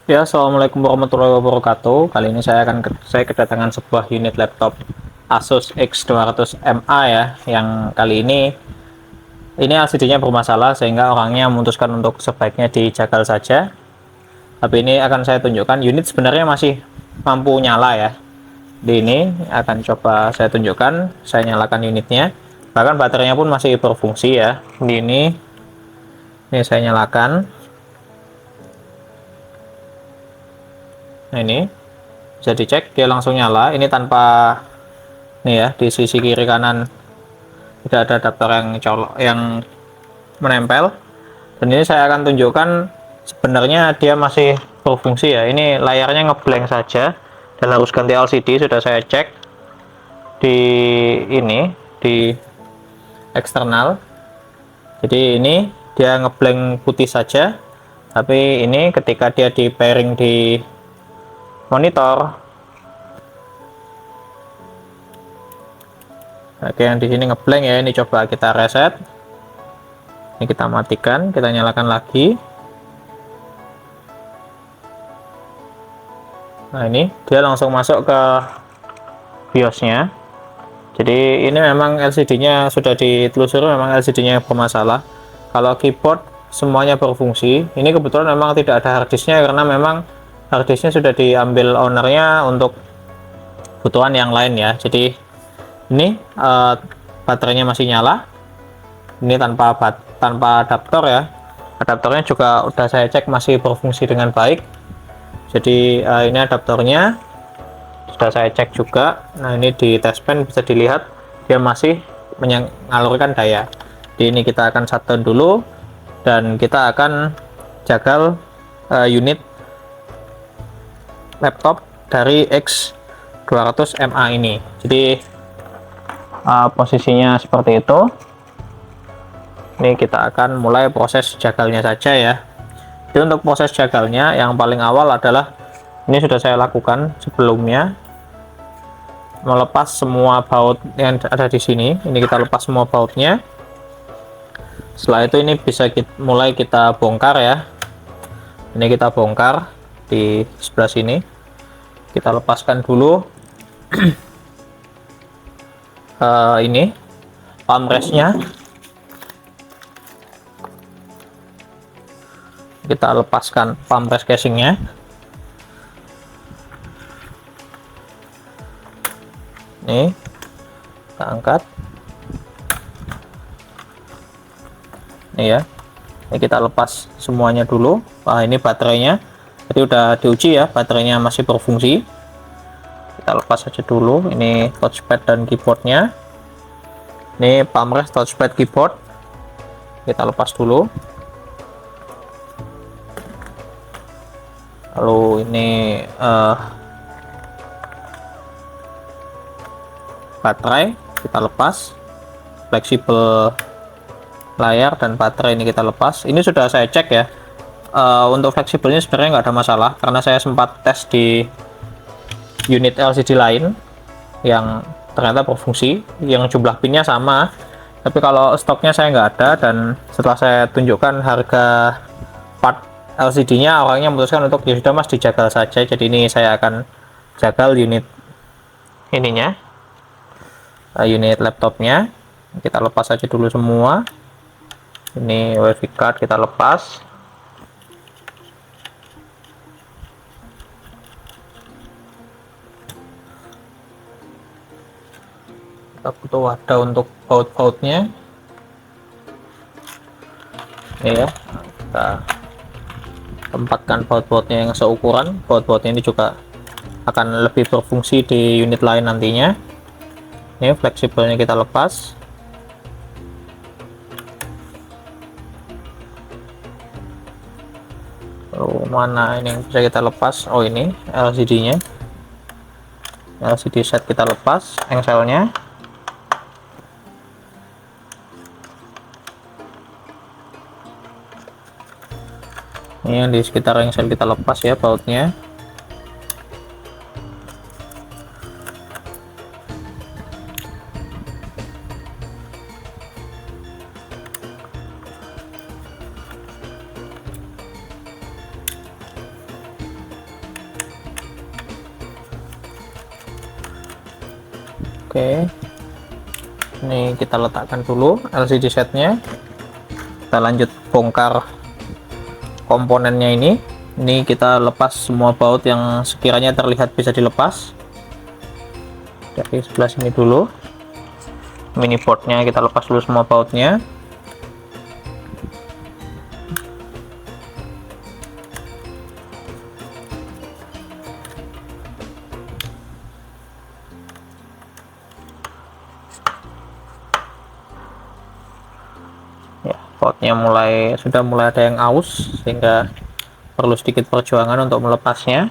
Ya, assalamualaikum warahmatullahi wabarakatuh. Kali ini saya kedatangan sebuah unit laptop Asus X200MA ya, yang kali ini LCD-nya bermasalah sehingga orangnya memutuskan untuk sebaiknya dijagal saja. Tapi ini akan saya tunjukkan unit sebenarnya masih mampu nyala ya. Di ini akan coba saya tunjukkan, saya nyalakan unitnya. Bahkan baterainya pun masih berfungsi ya. Di ini saya nyalakan. Nah, ini bisa dicek dia langsung nyala. Ini tanpa nih ya, di sisi kiri kanan tidak ada adaptor yang colok yang menempel. Dan ini saya akan tunjukkan sebenarnya dia masih berfungsi ya. Ini layarnya ngeblank saja dan harus ganti LCD. Sudah saya cek di di eksternal. Jadi ini dia ngeblank putih saja, tapi ini ketika dia di pairing di monitor, oke, yang di sini ngeblank ya. Ini coba kita reset, ini kita matikan, kita nyalakan lagi. Nah, ini dia langsung masuk ke BIOS-nya. Jadi ini memang LCD-nya sudah ditelusuri, memang LCD-nya bermasalah. Kalau keyboard semuanya berfungsi. Ini kebetulan memang tidak ada harddisknya karena memang harddisknya sudah diambil ownernya untuk kebutuhan yang lain ya. Jadi ini baterainya masih nyala. Ini tanpa adaptor ya. Adaptornya juga udah saya cek masih berfungsi dengan baik. Jadi ini adaptornya sudah saya cek juga. Nah, ini di test pen bisa dilihat dia masih mengalurkan daya. Jadi ini kita akan shutdown dulu dan kita akan jagal unit laptop dari X200MA ini. Jadi posisinya seperti itu. Ini kita akan mulai proses jagalnya saja ya. Jadi untuk proses jagalnya yang paling awal adalah ini sudah saya lakukan sebelumnya, melepas semua baut yang ada di sini. Ini kita lepas semua bautnya. Setelah itu ini bisa mulai kita bongkar ya. Ini kita bongkar di sebelah sini. Kita lepaskan dulu ini armrestnya. Kita lepaskan armrest casingnya. Nih, kita angkat. Nih ya, ini kita lepas semuanya dulu. Wah, ini baterainya jadi udah diuji ya, baterainya masih berfungsi. Kita lepas saja dulu. Ini touchpad dan keyboardnya. Ini armrest, touchpad, keyboard. Kita lepas dulu. Lalu ini baterai kita lepas, fleksibel layar dan baterai ini kita lepas. Ini sudah saya cek ya, untuk fleksibelnya sebenarnya nggak ada masalah karena saya sempat tes di unit LCD lain yang ternyata berfungsi, yang jumlah pinnya sama. Tapi kalau stoknya saya nggak ada, dan setelah saya tunjukkan harga part LCD-nya, orangnya memutuskan untuk ya sudah mas, dijagal saja. Jadi ini saya akan jagal unit ininya, unit laptopnya. Kita lepas saja dulu semua. Ini WiFi card kita lepas. Kita butuh wadah untuk baut-bautnya. Ini ya, kita tempatkan baut-bautnya yang seukuran. Baut-bautnya ini juga akan lebih berfungsi di unit lain nantinya. Ini fleksibelnya kita lepas. Lalu mana ini yang bisa kita lepas? Oh, ini LCD-nya. LCD set kita lepas, engselnya. Ini yang di sekitar engsel kita lepas ya, bautnya. Oke, ini kita letakkan dulu LCD setnya. Kita lanjut bongkar komponennya ini kita lepas semua baut yang sekiranya terlihat bisa dilepas dari sebelah sini dulu. Mini boardnya kita lepas dulu semua bautnya. Ya, bautnya sudah mulai ada yang aus, sehingga perlu sedikit perjuangan untuk melepasnya.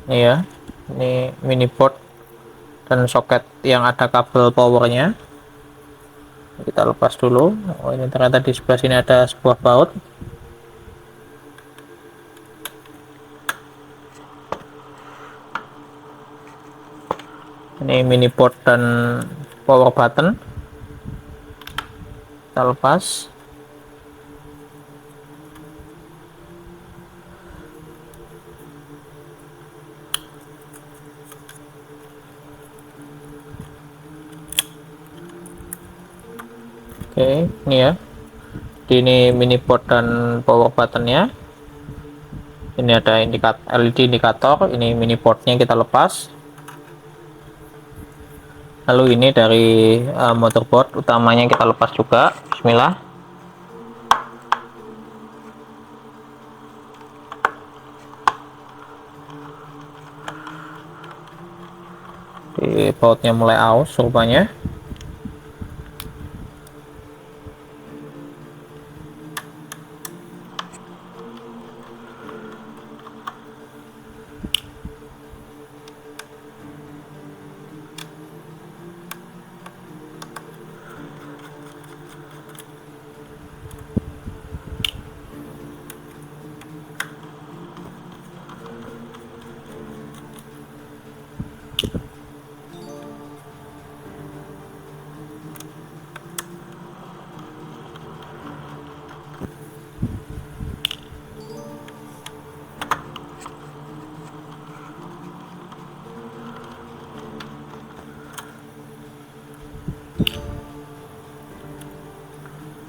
Ini ya, ini mini board dan soket yang ada kabel powernya. Kita lepas dulu. Oh, ini ternyata di sebelah sini ada sebuah baut. Ini mini board dan power button. Kita lepas. Oke, ini ya. Ini mini board dan power buttonnya. Ini ada LED indikator. Ini mini boardnya kita lepas. Lalu ini dari motherboard utamanya kita lepas juga. Bismillah. Di bautnya mulai aus rupanya.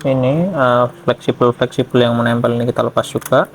Ini fleksibel yang menempel ini kita lepas juga.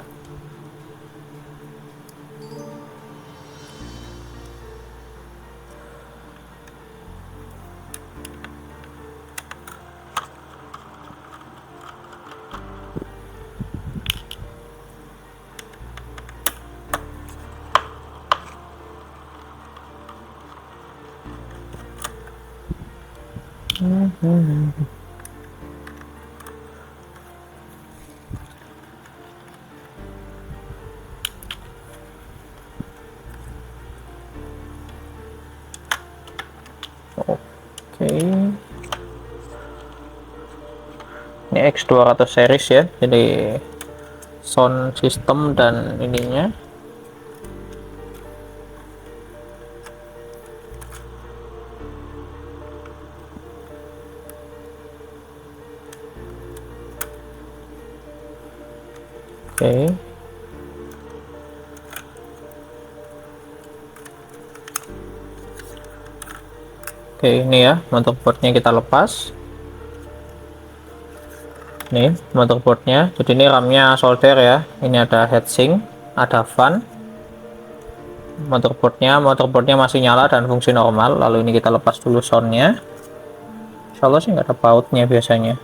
Oke, ini X200 series ya, jadi sound system dan ininya. Oke, ini ya motherboardnya kita lepas. Nih motherboardnya, jadi ini RAM-nya solder ya. Ini ada heatsink, ada fan. Motherboardnya masih nyala dan fungsi normal. Lalu ini kita lepas dulu soundnya. Insya Allah sih nggak ada bautnya biasanya.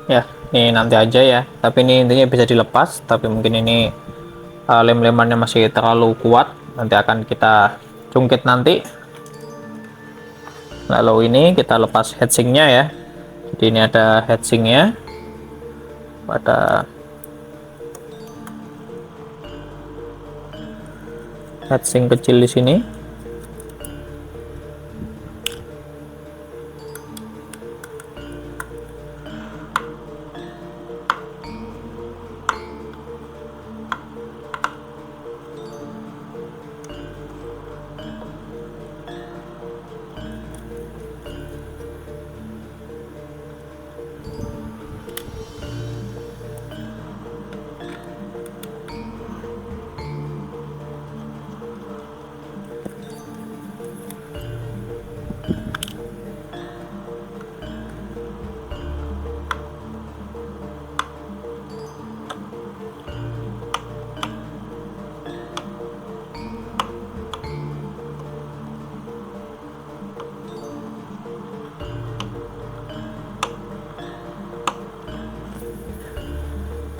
ya. Ini nanti aja ya, tapi ini intinya bisa dilepas, tapi mungkin ini lem-lemannya masih terlalu kuat, nanti akan kita cungkit nanti. Lalu ini kita lepas heatsinknya ya, jadi ini ada heatsinknya, ada heatsink kecil di sini.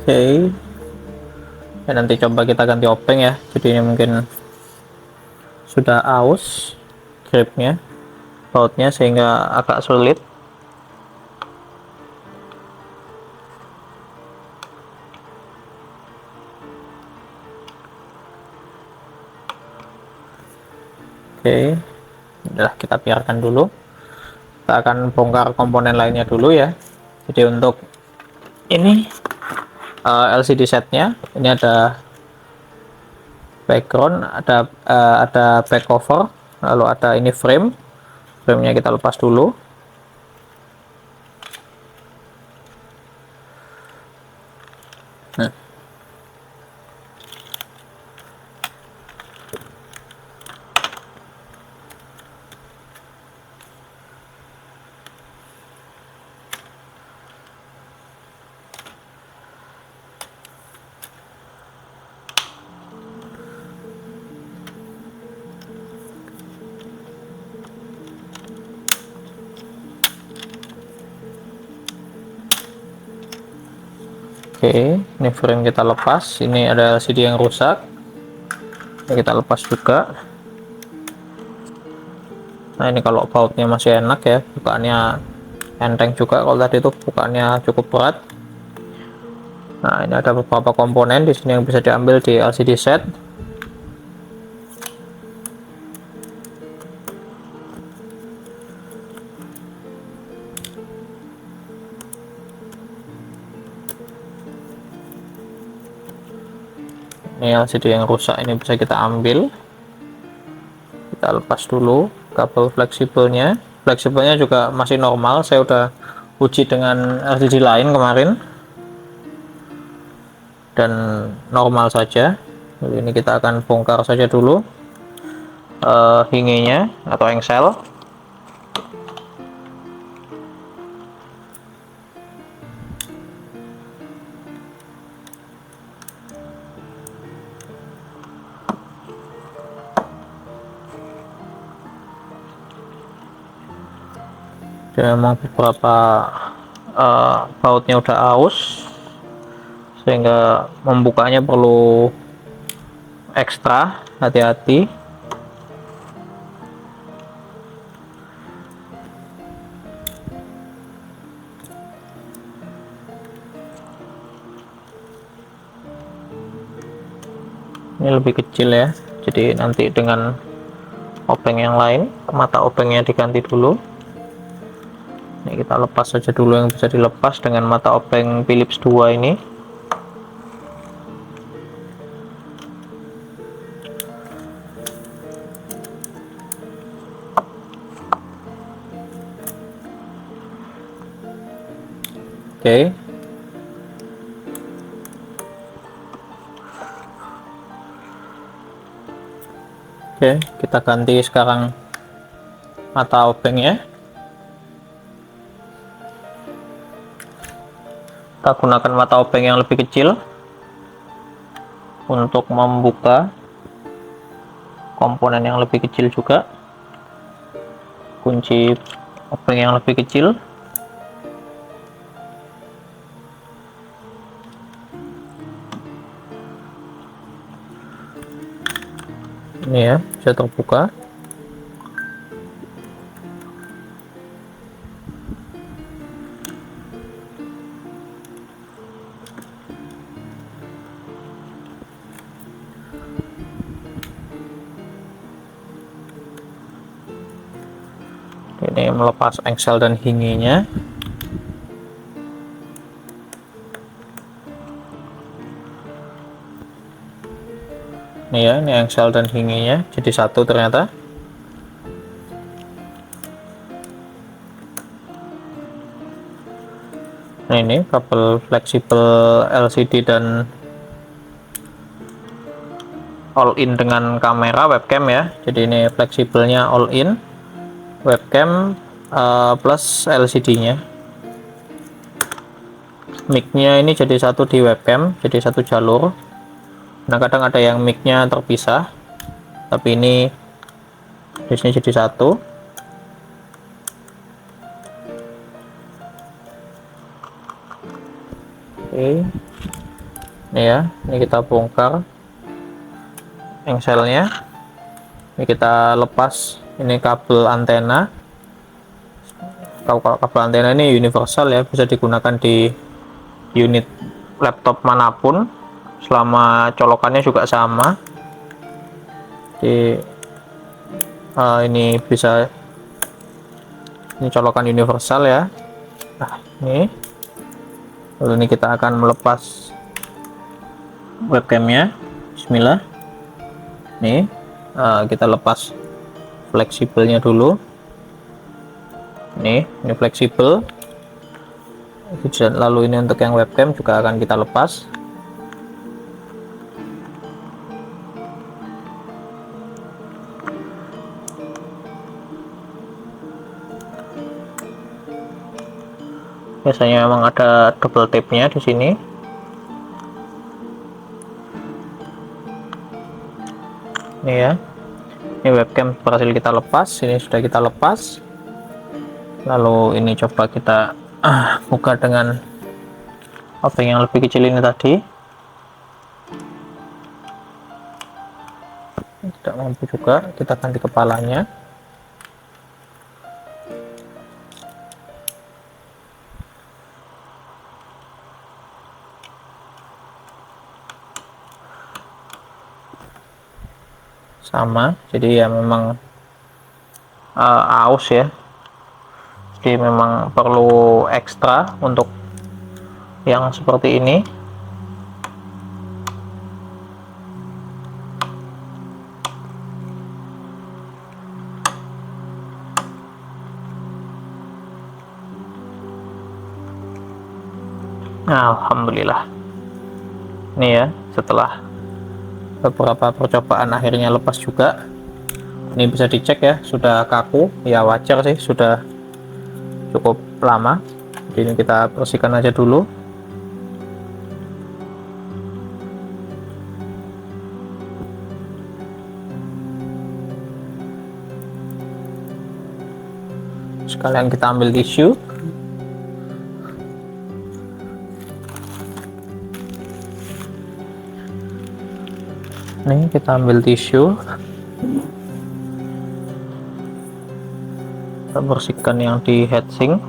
Oke, ya, nanti coba kita ganti openg ya, jadi ini mungkin sudah aus gripnya, bautnya, sehingga agak sulit. Oke, udah, kita biarkan dulu. Kita akan bongkar komponen lainnya dulu ya. Jadi untuk ini LCD setnya, ini ada background, ada back cover, lalu ada ini framenya kita lepas dulu. Nah, oke, ini frame kita lepas. Ini ada LCD yang rusak, ini kita lepas juga. Nah, ini kalau bautnya masih enak ya, bukaannya enteng juga. Kalau tadi itu bukaannya cukup berat. Nah, ini ada beberapa komponen di sini yang bisa diambil di LCD set. Ini LCD yang rusak, ini bisa kita ambil. Kita lepas dulu kabel fleksibelnya juga masih normal. Saya udah uji dengan LCD lain kemarin dan normal saja. Jadi ini kita akan bongkar saja dulu hingginya atau engsel. Dan memang beberapa bautnya udah aus, sehingga membukanya perlu ekstra hati-hati. Ini lebih kecil ya, jadi nanti dengan openg yang lain mata opengnya diganti dulu. Ini kita lepas saja dulu yang bisa dilepas dengan mata openg Philips 2 ini. Oke. Oke, kita ganti sekarang mata opengnya. Kita gunakan mata openg yang lebih kecil untuk membuka komponen yang lebih kecil juga. Kunci openg yang lebih kecil. Ini ya, bisa terbuka. Ini melepas engsel dan hinginya. Nih ya, ini engsel dan hinginya jadi satu ternyata. Nah, ini kabel fleksibel LCD dan all in dengan kamera webcam ya. Jadi ini fleksibelnya all in webcam plus LCD-nya. Mic-nya ini jadi satu di webcam, jadi satu jalur. Nah, kadang ada yang mic-nya terpisah, tapi ini di sini jadi satu. Oke, ini ya, ini kita bongkar engselnya. Ini kita lepas ini kabel antena. Kalau kabel antena ini universal ya, bisa digunakan di unit laptop manapun selama colokannya juga sama. Jadi ini bisa, ini colokan universal ya. Nah, ini lalu ini kita akan melepas webcamnya. Bismillah. Nih kita lepas fleksibelnya dulu. Ini fleksibel. Lalu ini untuk yang webcam juga akan kita lepas. Biasanya memang ada double tape-nya di sini. Ini ya. Ini webcam berhasil kita lepas, ini sudah kita lepas. Lalu ini coba kita buka dengan obeng yang lebih kecil ini tadi. Tidak mampu juga, kita ganti kepalanya. Sama, jadi ya memang aus ya, jadi memang perlu ekstra untuk yang seperti ini. Nah, alhamdulillah ini ya, setelah beberapa percobaan akhirnya lepas juga. Ini bisa dicek ya, sudah kaku ya, wajar sih, sudah cukup lama. Jadi ini kita bersihkan aja dulu. Sekalian kita ambil tisu. Nih kita ambil tisu, kita bersihkan yang di heatsink.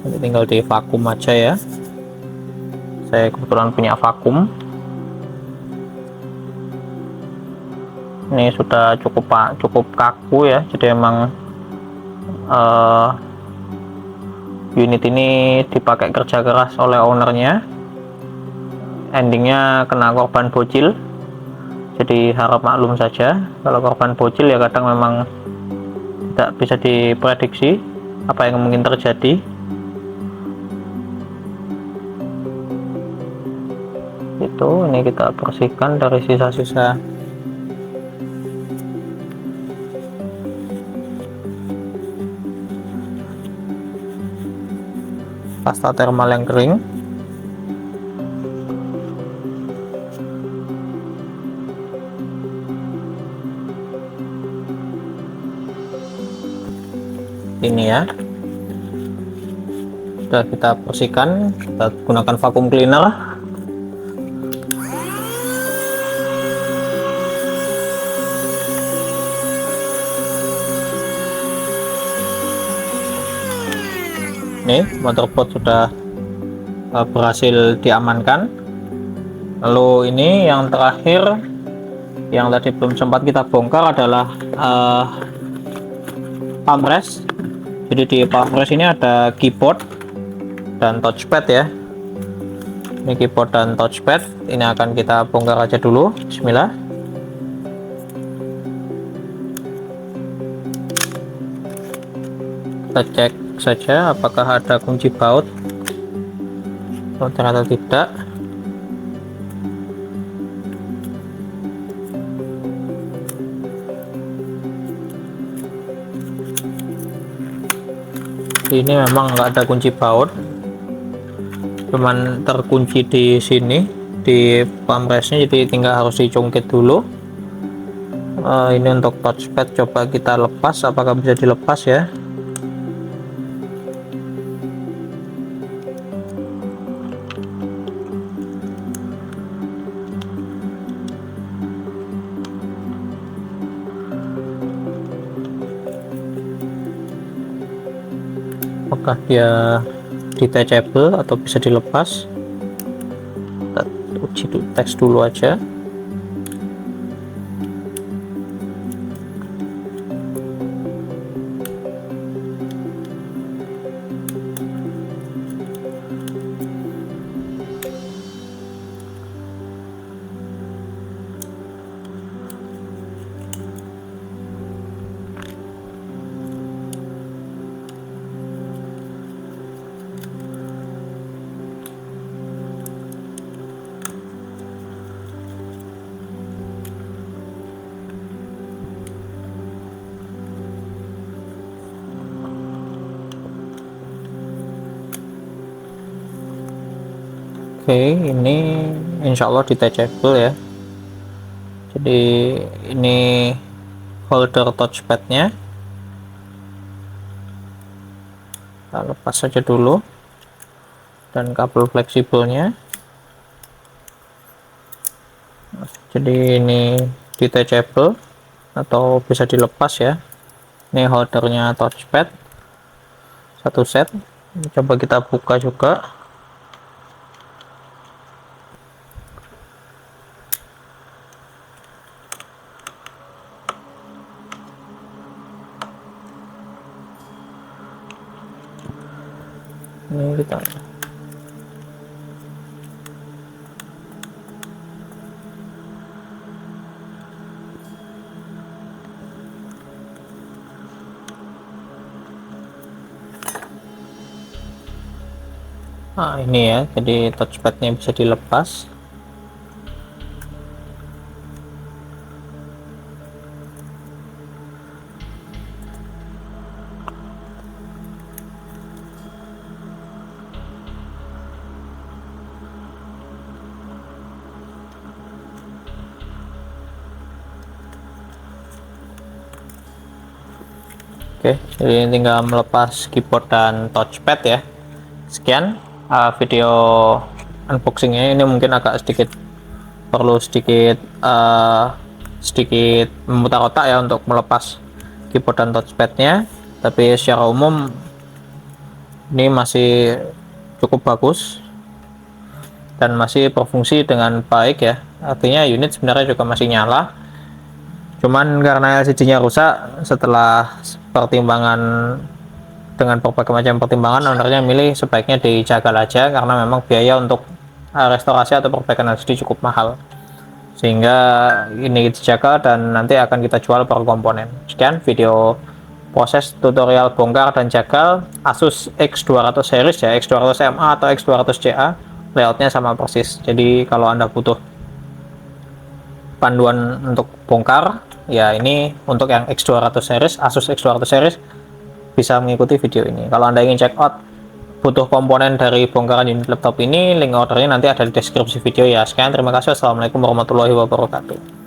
Ini tinggal di vakum aja ya, saya kebetulan punya vakum. Ini sudah cukup kaku ya, jadi emang unit ini dipakai kerja keras oleh ownernya. Endingnya kena korban bocil, jadi harap maklum saja. Kalau korban bocil ya kadang memang tidak bisa diprediksi apa yang mungkin terjadi. Itu ini kita bersihkan dari sisa-sisa pasta thermal yang kering. Ini ya, sudah kita bersihkan, kita gunakan vacuum cleaner. Nih, motherboard sudah berhasil diamankan. Lalu ini yang terakhir yang tadi belum sempat kita bongkar adalah armrest. Jadi di armrest ini ada keyboard dan touchpad ya. Ini keyboard dan touchpad. Ini akan kita bongkar aja dulu. Bismillah. Kita cek saja apakah ada kunci baut. Oh, ternyata tidak. Ini memang nggak ada kunci baut, cuman terkunci di sini di armrestnya, jadi tinggal harus dicungkit dulu. Ini untuk touchpad, coba kita lepas, apakah bisa dilepas ya. Apakah dia detachable atau bisa dilepas? Kita uji tes dulu aja. Oke, ini insya Allah detachable ya. Jadi ini holder touchpadnya. Kita lepas saja dulu, dan kabel fleksibelnya. Jadi ini detachable atau bisa dilepas ya. Ini holdernya touchpad satu set. Coba kita buka juga. Ini kita ini ya, jadi touchpadnya bisa dilepas. Oke, jadi tinggal melepas keyboard dan touchpad ya. Sekian video unboxingnya. Ini mungkin agak sedikit perlu sedikit memutar otak ya untuk melepas keyboard dan touchpadnya, tapi secara umum ini masih cukup bagus dan masih berfungsi dengan baik ya. Artinya unit sebenarnya juga masih nyala, cuman karena LCD-nya rusak, setelah pertimbangan dengan berbagai macam pertimbangan, ownernya milih sebaiknya dijagal aja karena memang biaya untuk restorasi atau perbaikan LCD cukup mahal, sehingga ini dijaga dan nanti akan kita jual per komponen. Sekian video proses tutorial bongkar dan jagal Asus X200 series ya, X200MA atau X200CA. Layoutnya sama persis, jadi kalau Anda butuh panduan untuk bongkar ya, ini untuk yang X200 series, Asus X200 series, bisa mengikuti video ini. Kalau Anda ingin check out butuh komponen dari bongkaran unit laptop ini, link ordernya nanti ada di deskripsi video ya. Sekian, terima kasih. Assalamualaikum warahmatullahi wabarakatuh.